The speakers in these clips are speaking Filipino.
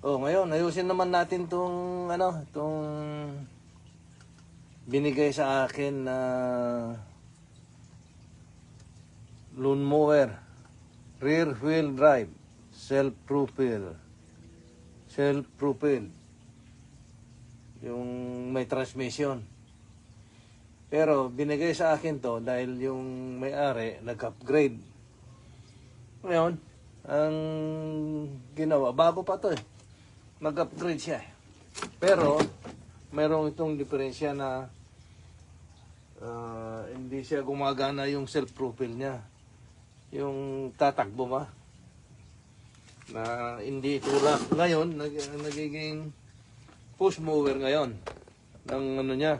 Oh, ngayon, ayusin naman natin tong tong binigay sa akin na lawnmower, rear wheel drive, self-propel. Yung may transmission. Pero binigay sa akin to dahil yung may-ari nag-upgrade. Ngayon, ang ginawa, bago pa to eh. Nag-upgrade siya eh. Pero, mayroong itong diferensya na hindi siya gumagana yung self-propel niya. Yung tatakbo ba? Na hindi tulak. Ngayon, nagiging push mower ngayon. Ng ano niya,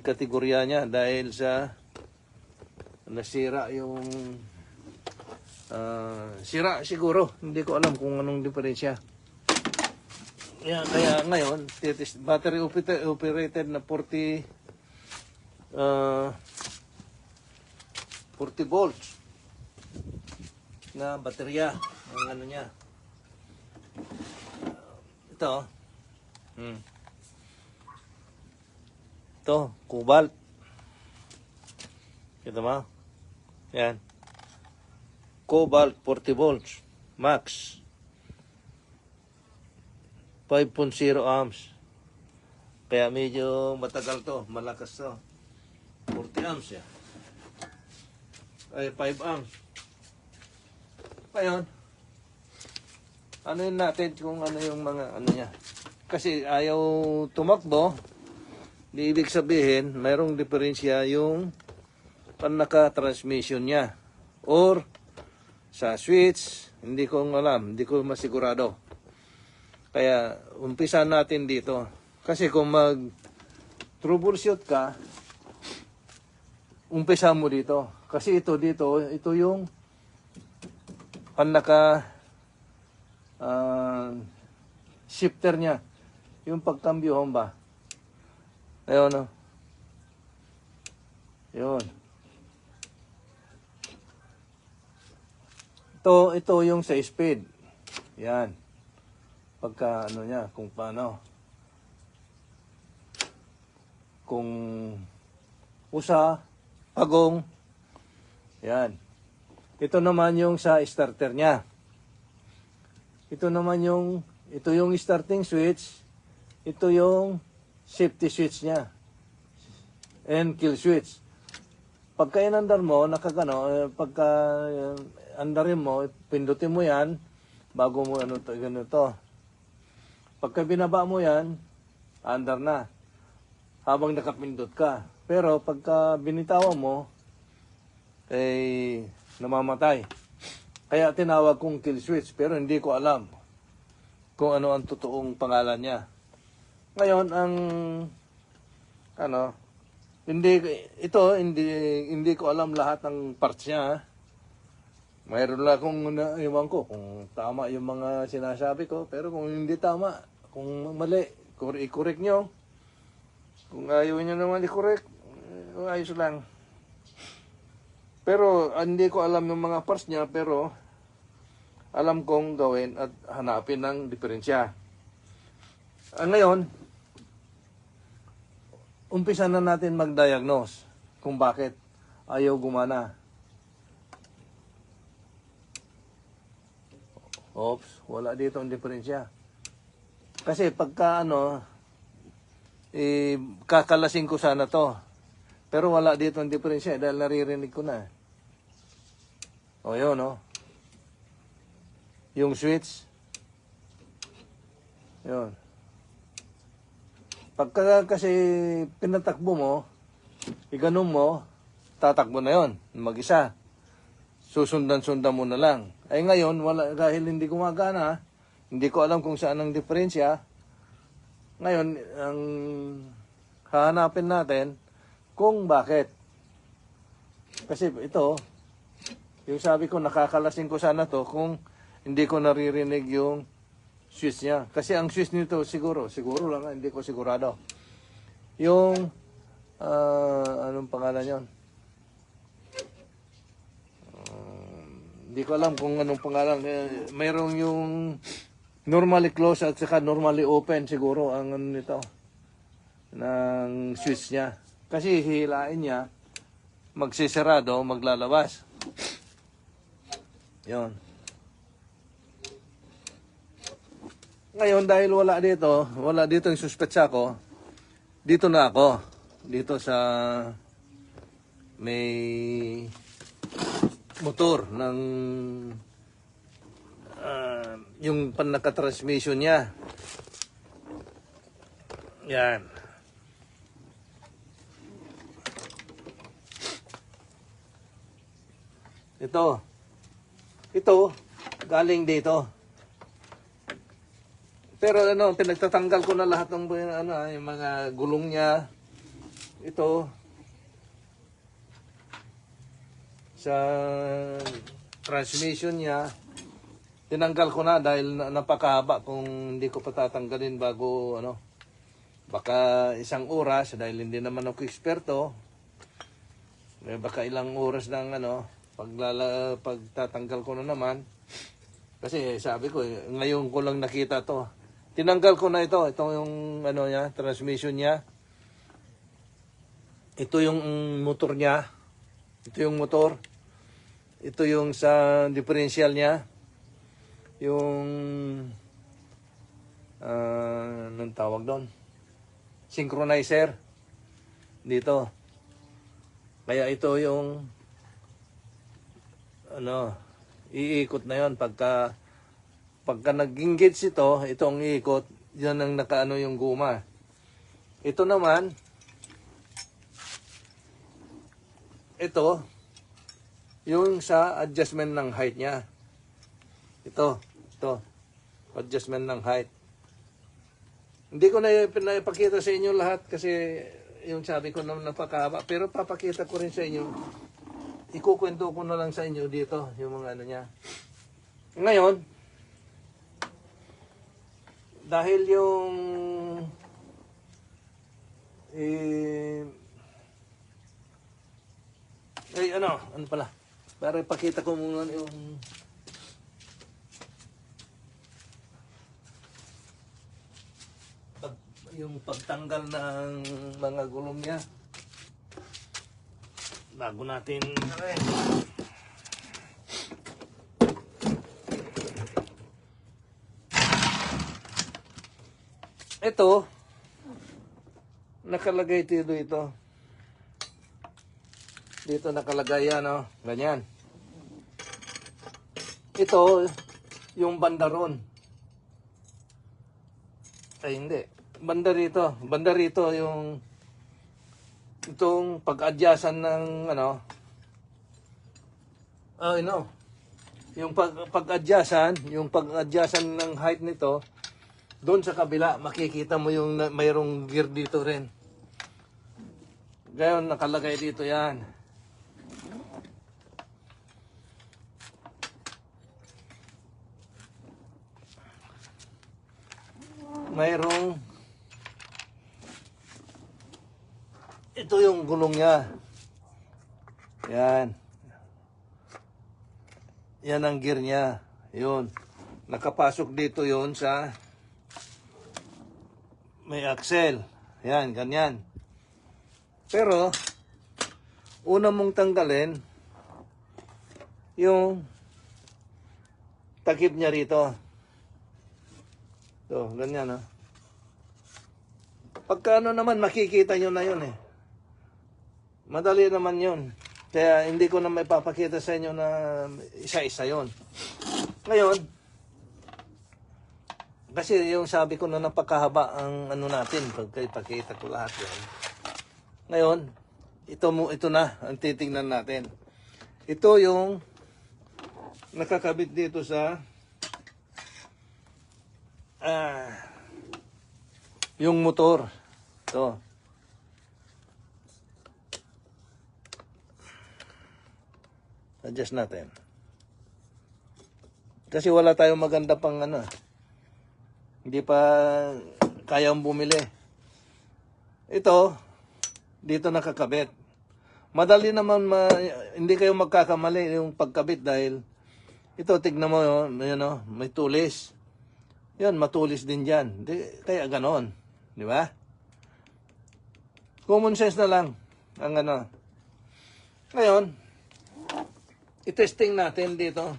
kategorya niya dahil sa nasira yung sira siguro. Hindi ko alam kung anong diferensya. Kaya ngayon, battery operated na 40 volts na baterya ang ano niya. Ito. Ito, cobalt. Kita mo? Yan. Cobalt 40 volts max. 5.0 amps. Kaya medyo matagal to, malakas to. 40 amps ya. Ay 5 amps. Ngayon, ano yun natin kung ano yung mga ano niya. Kasi ayaw tumakbo, di ibig sabihin, mayroong diferensya yung panaka-transmission niya. Or, sa switch, hindi ko alam, hindi ko masigurado. Kaya, umpisa natin dito. Kasi kung mag-troubleshoot ka, umpisa mo dito. Kasi ito yung panaka shifter niya. Yung pagkambyo ba? Ayun, no? Yun. Ito yung sa speed. Yan. Pagka ano niya, kung paano. Kung usa, pagong. Yan. Ito naman yung sa starter niya. Ito yung starting switch. Ito yung safety switch niya. And kill switch. Pagka inandar mo, pagka andarin mo, pindutin mo yan, bago mo ganito. Pagka binaba mo yan, andar na. Habang nakapindot ka. Pero pagka binitawan mo, namamatay. Kaya tinawag kong kill switch, pero hindi ko alam kung ano ang totoong pangalan niya. Ngayon, hindi ko alam lahat ng parts niya. Mayroon lang akong iwan ko kung tama yung mga sinasabi ko, pero kung hindi tama, kung mali, i-correct nyo. Kung ayaw nyo naman i-correct, ayos lang. Pero hindi ko alam yung mga parts niya, pero alam kong gawin at hanapin ng diferensya. Ngayon, umpisa na natin mag-diagnose kung bakit ayaw gumana. Oops, wala dito ang diferensya. Kasi pagka kakalasin ko sana to. Pero wala dito ang diferensya dahil naririnig ko na. O yun, no? Yung switch. Yun. Pagka kasi pinatakbo mo, iganon mo, tatakbo na yon mag-isa. Susundan-sundan mo na lang. Ay ngayon, dahil hindi gumagana, hindi ko alam kung saan ang diferensya. Ngayon, ang hahanapin natin kung bakit. Kasi ito, yung sabi ko, nakakalasin ko sana to kung hindi ko naririnig yung switch niya. Kasi ang switch nito siguro lang, hindi ko sigurado. Yung, anong pangalan yon? Hindi ko alam kung anong pangalan. Mayroong yung Normally close at saka normally open siguro ang ano nito ng switch niya. Kasi hihilain niya, magsisarado, maglalabas. Yon. Ngayon dahil wala dito yung suspetsa ko, dito na ako. Dito sa may motor ng yung panaka-transmission niya. Yan. Ito, galing dito. Pero ano, pinagtatanggal ko na lahat ng yung mga gulong niya. Ito, sa transmission niya, tinanggal ko na dahil napakahaba kung hindi ko pa tatanggalin bago baka isang oras dahil hindi naman ako eksperto. Baka ilang oras ng pagtatanggal ko na naman. Kasi sabi ko, ngayon ko lang nakita to. Tinanggal ko na ito yung transmission niya. Ito yung motor niya. Ito yung motor. Ito yung sa differential niya. Yung anong tawag doon? Synchronizer. Dito. Kaya ito yung iikot na yon pagka nag-engage ito ang iikot, yan ang nakaano yung guma. Ito naman, ito, yung sa adjustment ng height niya. Ito, adjustment ng height. Hindi ko na pinapakita sa inyo lahat kasi yung sabi ko na napakahaba, pero papakita ko rin sa inyo. Ikukwento ko na lang sa inyo dito, yung mga niya. Ngayon, dahil yung ano pala, para ipakita ko muna yung pagtanggal ng mga gulong niya. Bago natin ito nakalagay dito. Dito nakalagay yan, ganyan. Ito yung bandaron. Ay hindi. Banda rito yung itong pag-adyasan ng yung pag-adyasan ng height nito, doon sa kabila makikita mo yung mayroong gear dito rin. Gayon nakalagay dito yan. Mayroong ito yung gulong niya. Yan. Yan ang gear niya. Yun. Nakapasok dito yun sa may axle. Yan, ganyan. Pero, una mong tanggalin yung takip niya rito. So, ganyan Pagka naman, makikita nyo na yun Madali naman yun. Kaya hindi ko na may papakita sa inyo na isa-isa yun. Ngayon, kasi yung sabi ko na napakahaba ang natin, pagkipakita ko lahat yan. Ngayon, ito na ang titingnan natin. Ito yung nakakabit dito sa yung motor. Ito. Adjust natin. Kasi wala tayong maganda pang hindi pa kayang bumili. Ito, dito nakakabit. Madali naman, hindi kayo magkakamali yung pagkabit dahil ito, tignan mo may tulis. Yan, matulis din dyan. Kaya ganon. Di ba? Common sense na lang. Ang ano. Ngayon, i-testing natin dito.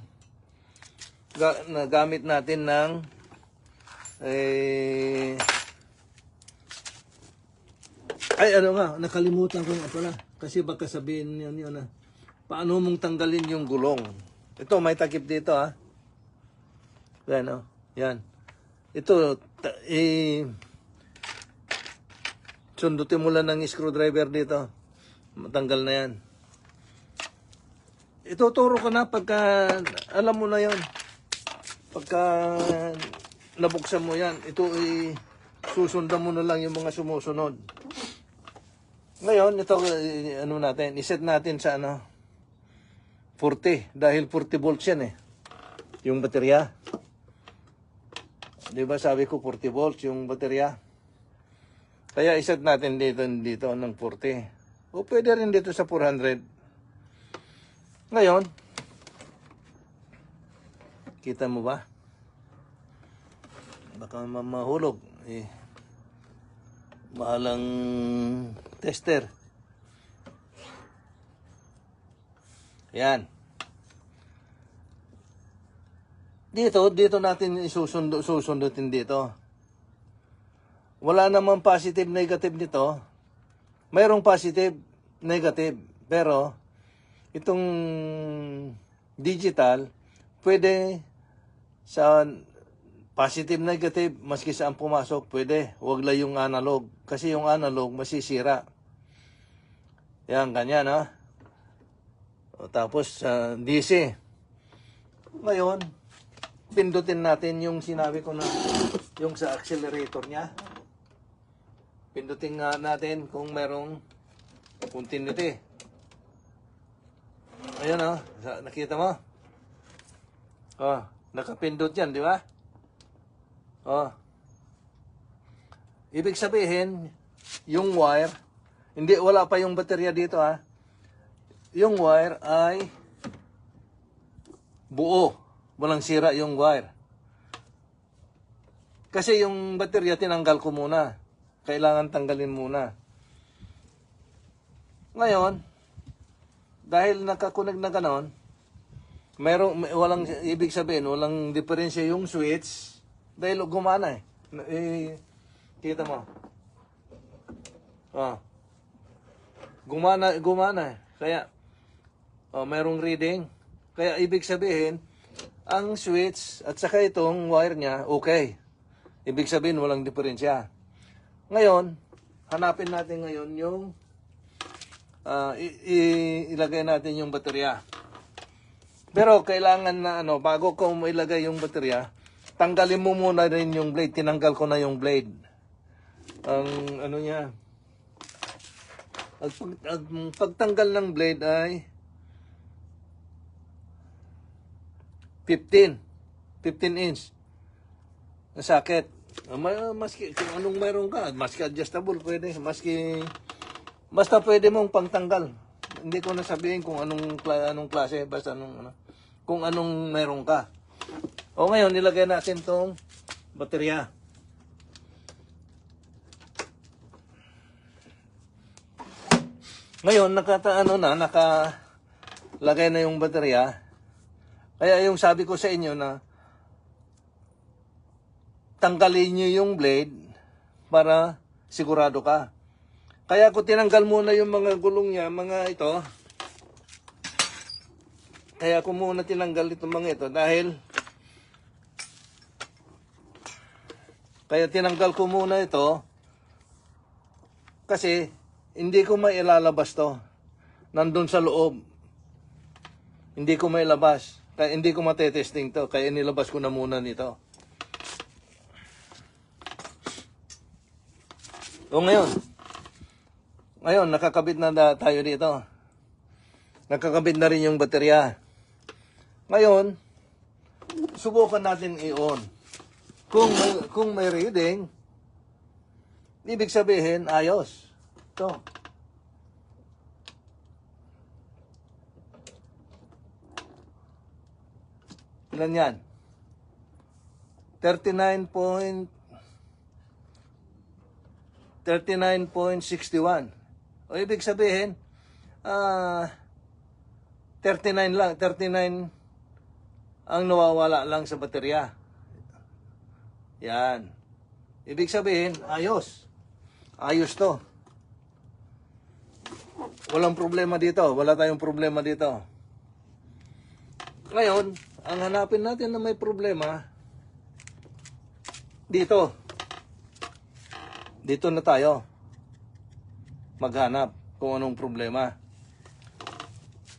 Gamit natin ng ay ano nga, nakalimutan ko nga pala. Kasi baka sabihin yun na. Paano mong tanggalin yung gulong? Ito, may takip dito ha. Yan o. Yan. Ito, sundutin mo lang ng screwdriver dito. Matanggal na yan. Ituturo ko na pagka, alam mo na yon. Pagka nabuksan mo yan, ito susundan mo na lang yung mga sumusunod. Ngayon, ito, ano natin, iset natin sa 40. Dahil 40 volts yan yung baterya. Di ba sabi ko 40 volts yung baterya? Kaya iset natin dito ng 40. O pwede rin dito sa 400. Ngayon, kita mo ba? Baka mahulog. Mahalang tester. Yan. Dito natin susundutin dito. Wala namang positive, negative nito. Mayroong positive, negative. Pero, itong digital, pwede sa positive, negative, maski saan pumasok, pwede. Huwag lang yung analog. Kasi yung analog, masisira. Yan, ganyan ha. Tapos, DC. Ngayon, pindutin natin yung sinabi ko na, yung sa accelerator niya. Pindutin nga natin kung merong continuity. Ayan o, nakita mo? Nakapindot yan, di ba? Ibig sabihin, yung wire, wala pa yung baterya dito ha. Yung wire ay buo. Walang sira yung wire. Kasi yung baterya tinanggal ko muna. Kailangan tanggalin muna. Ngayon, dahil nakakunig na ganon, walang ibig sabihin, walang diferensya yung switch dahil gumana kita mo. Gumana. Kaya, mayroong reading. Kaya ibig sabihin, ang switch at saka itong wire niya, okay. Ibig sabihin, walang diferensya. Ngayon, hanapin natin ngayon yung ilagay natin yung baterya. Pero kailangan na bago ko ilagay yung baterya, tanggalin mo muna rin yung blade. Tinanggal ko na yung blade. Ang niya. Pagtanggal ng blade ay 15 inch na socket. Maski kung anong mayroon ka, maski adjustable pwede, basta pwede mong pangtanggal. Hindi ko na sabihin kung anong klase, basta kung anong mayroon ka. O ngayon, nilagay natin tong baterya. Ngayon, nakalagay na yung baterya. Kaya yung sabi ko sa inyo na tanggalin nyo yung blade para sigurado ka. Kaya ko tinanggal muna yung mga gulong niya, mga ito. Kaya ko muna tinanggal itong mga ito dahil kaya tinanggal ko muna ito kasi hindi ko mailalabas to. Nandun sa loob. Hindi ko mailabas. Kaya hindi ko matetesting to. Kaya nilabas ko na muna nito. O ngayon, nakakabit na tayo dito. Nakakabit na rin yung baterya. Ngayon, subukan natin i-on. Kung may reading, ibig sabihin, ayos. Ito. Ilan yan? 39.61. O ibig sabihin, 39 lang, 39 ang nawawala lang sa baterya. Yan. Ibig sabihin, ayos. Ayos to. Walang problema dito. Wala tayong problema dito. Ngayon, ang hanapin natin na may problema, dito. Dito na tayo maghanap kung anong problema.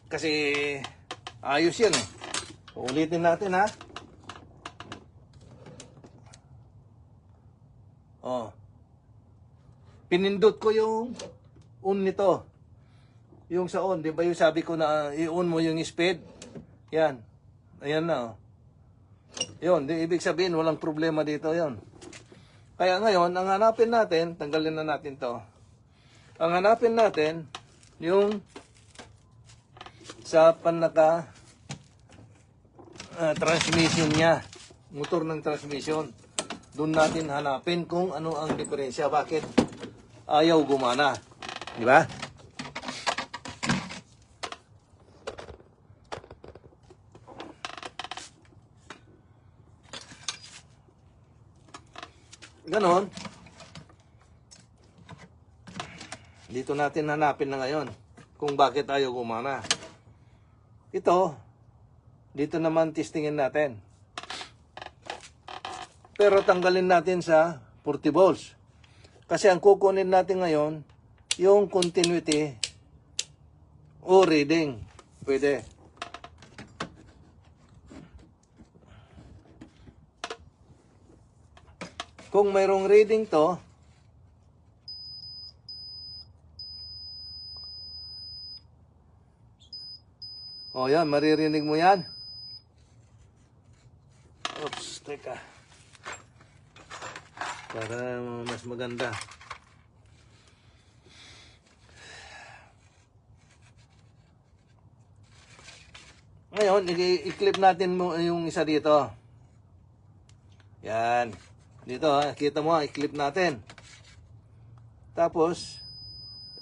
Kasi ayos yan eh. Ulitin natin ha. Oh. Pinindot ko yung on nito. Yung sa on, di ba yung sabi ko na i-on mo yung speed? Yan. Ayan na oh. Yun, ibig sabihin walang problema dito yon. Kaya ngayon, ang hanapin natin, tanggalin na natin to. Ang hanapin natin, yung sa panaka transmission niya, motor ng transmission. Doon natin hanapin kung ano ang diferensya, bakit ayaw gumana. Di ba? Ganon. Dito natin hanapin na ngayon kung bakit ayaw gumana. Ito, dito naman testingin natin. Pero tanggalin natin sa 40 volts. Kasi ang kukunin natin ngayon, yung continuity o reading. Pwede. Kung mayroong reading to, o yan, maririnig mo yan. Oops, teka. Para mas maganda. Ngayon, i-clip natin mo yung isa dito. Yan. Dito ha, kita mo ha, i-clip natin. Tapos,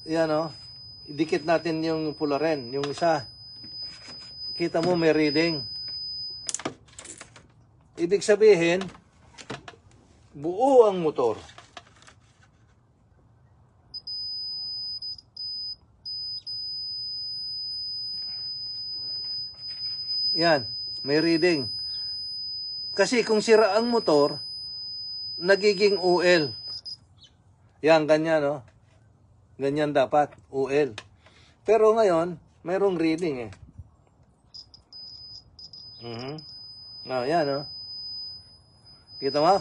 yan o, idikit natin yung pula rin, yung isa. Kita mo may reading. Ibig sabihin, buo ang motor. Yan, may reading. Kasi kung sira ang motor, nagiging UL. Yan, ganyan, no? Ganyan dapat, UL. Pero ngayon, mayroong reading, eh. Oh, yan, no? Kita mo?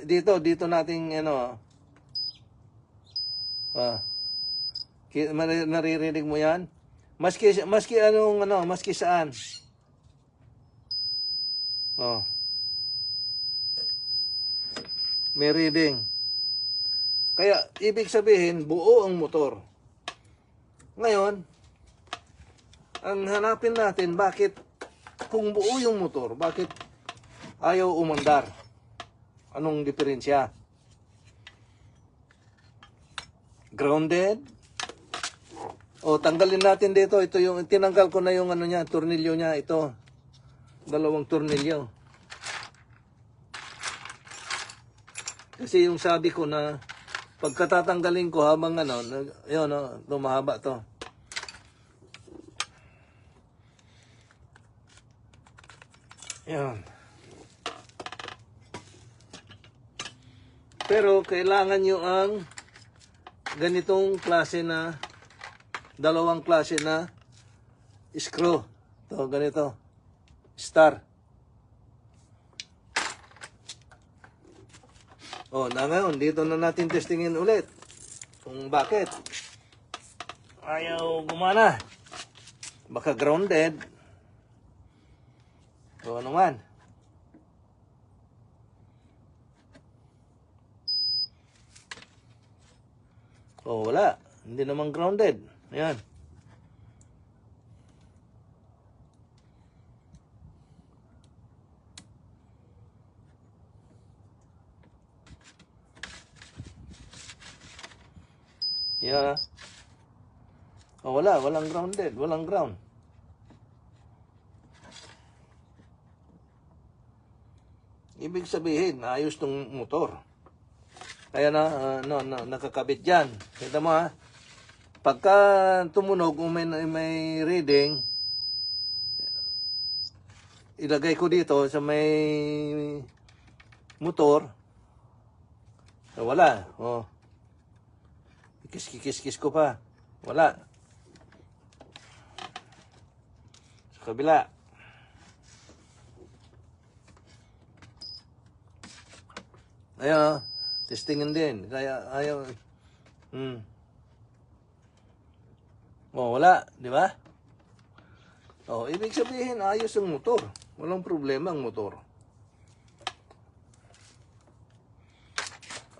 Dito nating, ano, naririnig mo yan? Maski anong ano, maski saan. Oh. May reading. Kaya ibig sabihin buo ang motor. Ngayon, ang hanapin natin bakit kung buo yung motor, bakit ayaw umandar? Anong diferensya? Grounded? O, tanggalin natin dito. Ito yung, tinanggal ko na yung ano niya, tornilyo niya. Ito. 2 tornilyo. Kasi yung sabi ko na, pagkatatanggalin ko habang ano, yun, no, lumahaba to. Yan. Pero, kailangan nyo ang ganitong klase na 2 klase na screw. Ito, ganito. Star. O, na ngayon, dito na natin testingin ulit. Kung bakit ayaw gumana. Baka grounded. O, ano man. O, wala. Hindi naman grounded. Ayan. Yeah. Oh, walang grounded, walang ground. Ibig sabihin, ayos tong motor. Kaya nakakabit dyan. Kita mo ha, pagka tumunog, kung may reading, ilagay ko dito sa may motor, wala. Oh. Kikis ko pa. Wala. Sa kabila. Ayan, testingin din. Kaya ayaw. Oh, wala, di ba? Oh, ibig sabihin ayos ang motor. Walang problema ang motor.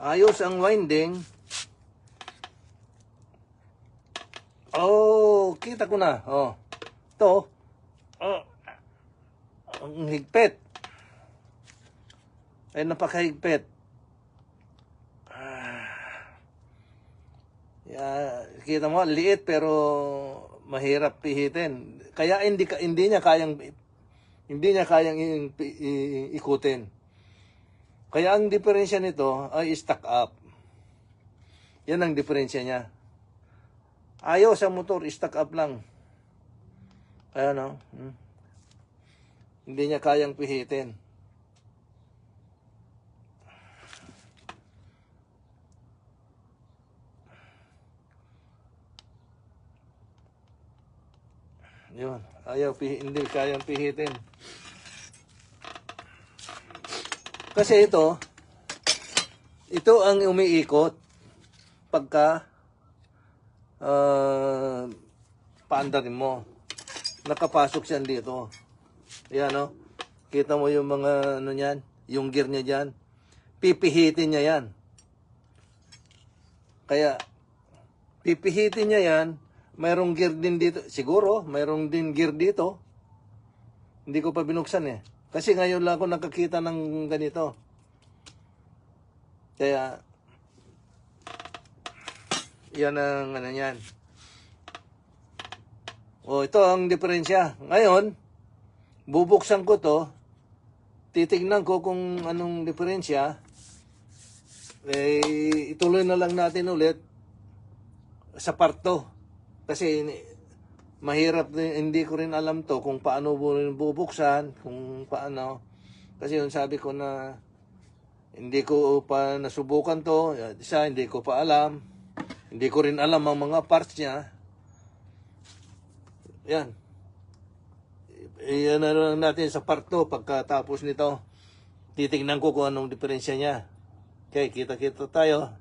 Ayos ang winding. Oh, kita ko na. Oh. Ito. Oh. Ang higpit. Ay, napakahigpit. Kita mo, liit pero mahirap pihitin. Kaya hindi niya kayang ikutin. Kaya ang diferensya nito ay stack up. Yan ang diferensya niya. Ayaw sa motor, stack up lang. Kaya hindi niya kayang pihitin. Yun, hindi kayang pihitin. Kasi ito ang umiikot pagka paandarin mo. Nakapasok siya dito. Ayan, no? Kita mo yung mga niyan, yung gear niya diyan. Pipihitin niya yan. Kaya pipihitin niya yan. Mayroong gear din dito. Siguro, mayroong din gear dito. Hindi ko pa binuksan eh. Kasi ngayon lang ako nakakita ng ganito. Kaya, yan ang yan. O, ito ang diferensya. Ngayon, bubuksan ko to. Titignan ko kung anong diferensya. Ituloy na lang natin ulit sa part 2. Kasi mahirap din, hindi ko rin alam to kung paano bubuksan, kung paano. Kasi yung sabi ko na hindi ko pa nasubukan to, isa hindi ko pa alam. Hindi ko rin alam ang mga parts niya. Yan. Iyan na lang natin sa part 2 pagkatapos nito. Titignan ko kung anong diferensya niya. Okay, kita-kita tayo.